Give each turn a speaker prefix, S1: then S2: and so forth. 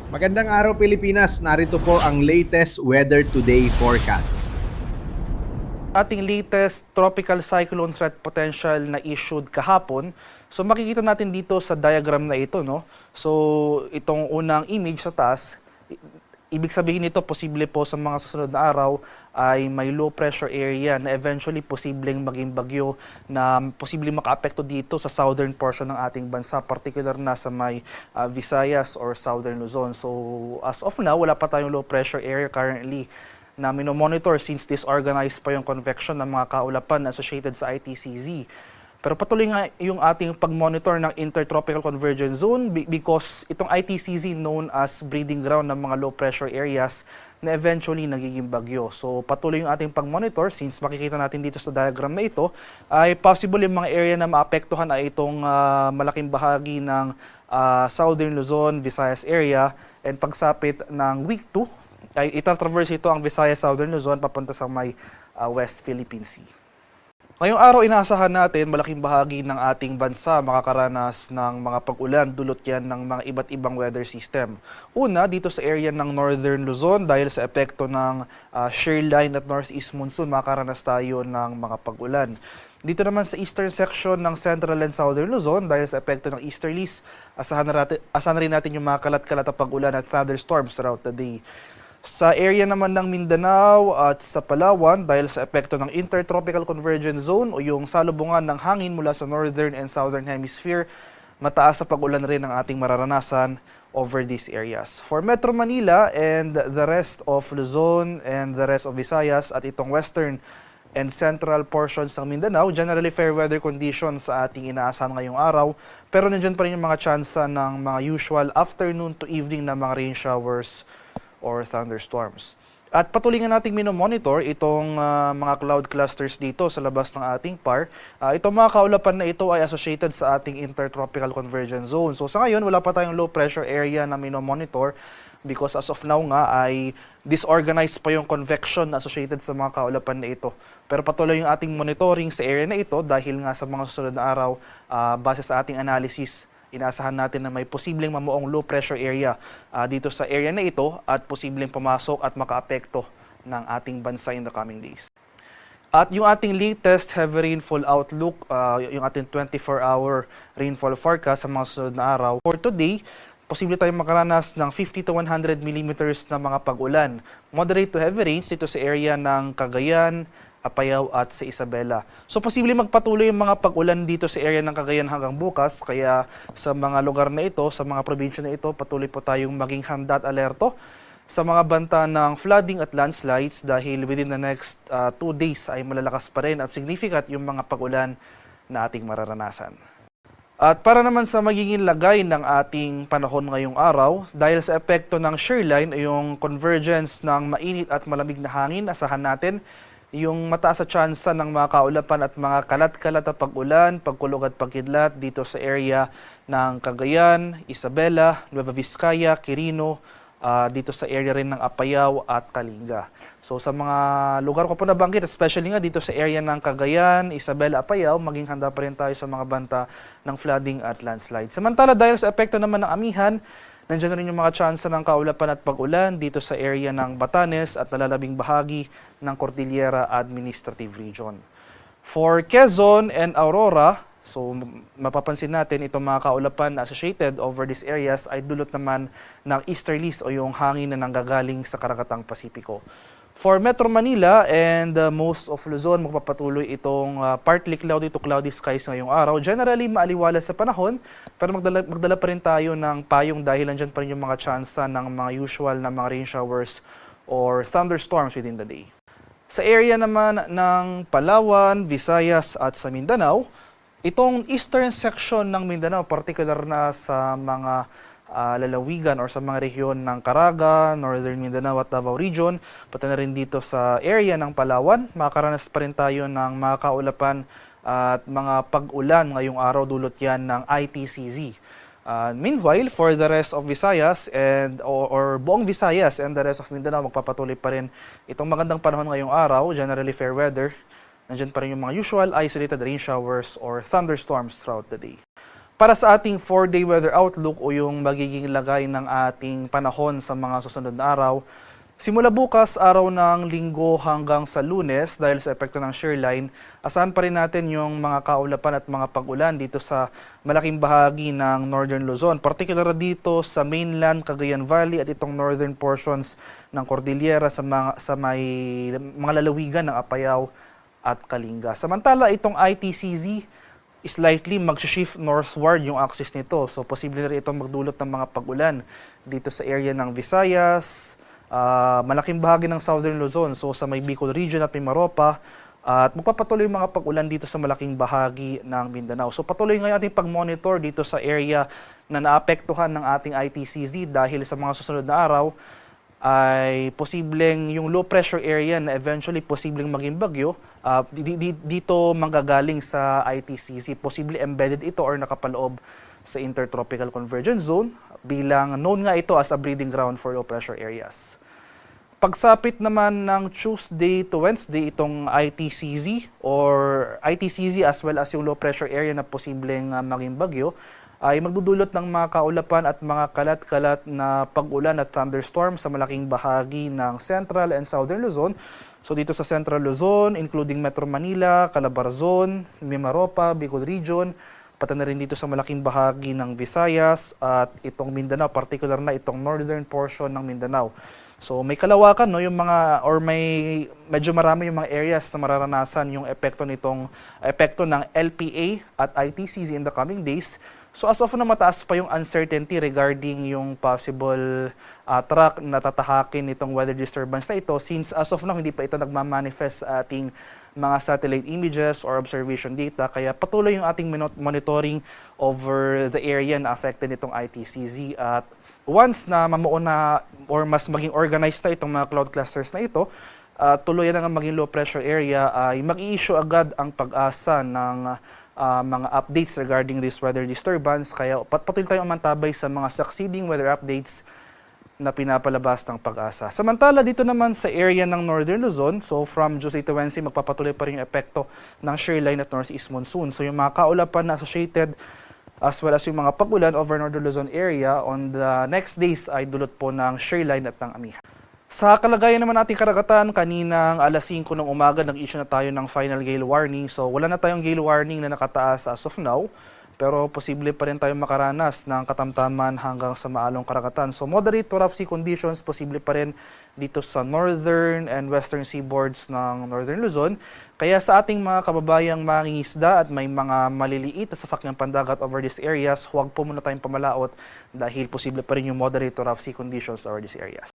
S1: Magandang araw Pilipinas, narito po ang latest Weather Today forecast.
S2: Ating latest tropical cyclone threat potential na issued kahapon. So makikita natin dito sa diagram na ito, no? So itong unang image sa taas, ibig sabihin nito posible po sa mga susunod na araw ay may low pressure area na eventually posibleng maging bagyo na posibleng makaapekto dito sa southern portion ng ating bansa, particular na sa may Visayas or southern Luzon. So as of now, wala pa tayong low pressure area currently na minomonitor since disorganized pa yung convection ng mga kaulapan associated sa ITCZ. Pero patuloy nga yung ating pag-monitor ng Intertropical Convergence Zone because itong ITCZ known as breeding ground ng mga low pressure areas na eventually nagiging bagyo. So patuloy yung ating pag-monitor since makikita natin dito sa diagram na ito ay possible yung mga area na maapektuhan ay itong malaking bahagi ng Southern Luzon, Visayas area, and pagsapit ng week 2 ay itatraverse ito ang Visayas, Southern Luzon papunta sa may West Philippine Sea. Ngayong araw, inaasahan natin malaking bahagi ng ating bansa makakaranas ng mga pag-ulan, dulot yan ng mga iba't ibang weather system. Una, dito sa area ng Northern Luzon, dahil sa epekto ng shear line at northeast monsoon, makakaranas tayo ng mga pag-ulan. Dito naman sa eastern section ng Central and Southern Luzon, dahil sa epekto ng easterlies, asahan na rin natin yung mga kalat-kalat na pag-ulan at thunderstorms throughout the day. Sa area naman ng Mindanao at sa Palawan, dahil sa epekto ng Intertropical Convergence Zone o yung salubungan ng hangin mula sa Northern and Southern Hemisphere, mataas sa pag-ulan rin ang ating mararanasan over these areas. For Metro Manila and the rest of Luzon and the rest of Visayas at itong western and central portions ng Mindanao, generally fair weather conditions sa ating inaasahan ngayong araw, pero nandiyan pa rin yung mga tsansa ng mga usual afternoon to evening na mga rain showers or thunderstorms. At patuloy nga nating minomonitor itong mga cloud clusters dito sa labas ng ating PAR. Itong mga kaulapan na ito ay associated sa ating Intertropical Convergence Zone. So sa ngayon, wala pa tayong low pressure area na minomonitor because as of now nga ay disorganized pa yung convection associated sa mga kaulapan na ito. Pero patuloy yung ating monitoring sa area na ito dahil nga sa mga susunod na araw, base sa ating analysis, inaasahan natin na may posibleng mamuong low pressure area dito sa area na ito at posibleng pumasok at makaapekto ng ating bansa in the coming days. At yung ating latest heavy rainfall outlook, yung ating 24-hour rainfall forecast sa mga susunod na araw. For today, posible tayong makaranas ng 50 to 100 millimeters na mga pag-ulan. Moderate to heavy rains dito sa area ng Cagayan, Apayao at sa Isabela. So posible magpatuloy yung mga pag-ulan dito sa area ng Cagayan hanggang bukas, kaya sa mga lugar na ito, sa mga probinsya na ito, patuloy po tayong maging handa at alerto sa mga banta ng flooding at landslides dahil within the next 2 days ay malalakas pa rin at significant yung mga pag-ulan na ating mararanasan. At para naman sa magiging lagay ng ating panahon ngayong araw, dahil sa epekto ng shear line, yung convergence ng mainit at malamig na hangin, asahan natin yung mataas sa tsansa ng mga kaulapan at mga kalat-kalat na pag-ulan, pagkulog at pagkidlat dito sa area ng Cagayan, Isabela, Nueva Vizcaya, Quirino, dito sa area rin ng Apayao at Kalinga. So sa mga lugar ko po nabanggit, especially nga dito sa area ng Cagayan, Isabela, Apayao, maging handa pa rin tayo sa mga banta ng flooding at landslide. Samantala dahil sa epekto naman ng amihan, nandiyan na rin yung mga tsansa ng kaulapan at pag-ulan dito sa area ng Batanes at nalalabing bahagi ng Cordillera Administrative Region. For Quezon and Aurora, so mapapansin natin itong mga kaulapan na associated over these areas ay dulot naman ng easterlies o yung hangin na nanggagaling sa Karagatang Pasipiko. For Metro Manila and most of Luzon, magpapatuloy itong partly cloudy to cloudy skies ngayong araw. Generally, maaliwalas sa panahon, pero magdala pa rin tayo ng payong dahil nandyan pa rin yung mga tsansa ng mga usual na mga rain showers or thunderstorms within the day. Sa area naman ng Palawan, Visayas at sa Mindanao, itong eastern section ng Mindanao, particular na sa mga lalawigan or sa mga rehiyon ng Caraga, Northern Mindanao at Davao Region, pati na rin dito sa area ng Palawan, makakaranas pa rin tayo ng mga kaulapan at mga pag-ulan ngayong araw, dulot yan ng ITCZ. Meanwhile, for the rest of Visayas and or buong Visayas and the rest of Mindanao, magpapatuloy pa rin itong magandang panahon ngayong araw, generally fair weather. Nandiyan pa rin yung mga usual isolated rain showers or thunderstorms throughout the day. Para sa ating 4-day weather outlook o yung magiging lagay ng ating panahon sa mga susunod na araw, simula bukas, araw ng Linggo hanggang sa Lunes, dahil sa epekto ng shear line, asahan pa rin natin yung mga kaulapan at mga pag-ulan dito sa malaking bahagi ng Northern Luzon. Particular dito sa mainland, Cagayan Valley at itong northern portions ng Cordillera sa may mga lalawigan ng Apayao at Kalinga. Samantala, itong ITCZ, slightly mag-shift northward yung axis nito. So, posible na rin itong magdulot ng mga pag-ulan dito sa area ng Visayas, malaking bahagi ng Southern Luzon, so sa may Bicol region at Mimaropa, at magpapatuloy yung mga pag-ulan dito sa malaking bahagi ng Mindanao. So, patuloy ngayon ating pag-monitor dito sa area na naapektuhan ng ating ITCZ dahil sa mga susunod na araw, ay posibleng yung low pressure area na eventually posibleng maging bagyo, dito manggagaling sa ITCZ. Posible embedded ito or nakapaloob sa Intertropical Convergence Zone bilang known nga ito as a breeding ground for low pressure areas. Pagsapit naman ng Tuesday to Wednesday, itong ITCZ as well as yung low pressure area na posibleng maging bagyo, ay magdudulot ng mga kaulapan at mga kalat-kalat na pag-ulan at thunderstorm sa malaking bahagi ng Central and Southern Luzon. So dito sa Central Luzon, including Metro Manila, Calabarzon, Mimaropa, Bicol Region, pati na rin dito sa malaking bahagi ng Visayas at itong Mindanao, particular na itong northern portion ng Mindanao. So may kalawakan, no, yung mga or may medyo marami yung mga areas na mararanasan yung epekto ng LPA at ITCZ in the coming days. So as of na mataas pa yung uncertainty regarding yung possible track na tatahakin itong weather disturbance na ito, since as of now hindi pa ito nagmamanifest sa ating mga satellite images or observation data, kaya patuloy yung ating monitoring over the area na affected nitong ITCZ. At once na mamuo na or mas maging organized na itong mga cloud clusters na ito, tuloy na nga maging low pressure area, ay mag-i-issue agad ang Pag-asa ng mga updates regarding this weather disturbance. Kaya patuloy tayong mantabay sa mga succeeding weather updates na pinapalabas ng Pag-asa. Samantala, dito naman sa area ng Northern Luzon, so from Tuesday to Wednesday, magpapatuloy pa rin yung epekto ng shear line at northeast monsoon. So yung mga kaulapan na associated as well as yung mga pag-ulan over Northern Luzon area on the next days ay dulot po ng shear line at ng amihan. Sa kalagayan naman ating karagatan, kaninang alas 5 ng umaga, nag-issue na tayo ng final gale warning. So wala na tayong gale warning na nakataas as of now, pero posible pa rin tayong makaranas ng katamtaman hanggang sa maalong karagatan. So moderate to rough sea conditions, posible pa rin dito sa northern and western seaboards ng Northern Luzon. Kaya sa ating mga kababayang mangingisda at may mga maliliit na sasakyang pandagat over these areas, huwag po muna tayong pamalaot dahil posible pa rin yung moderate to rough sea conditions over these areas.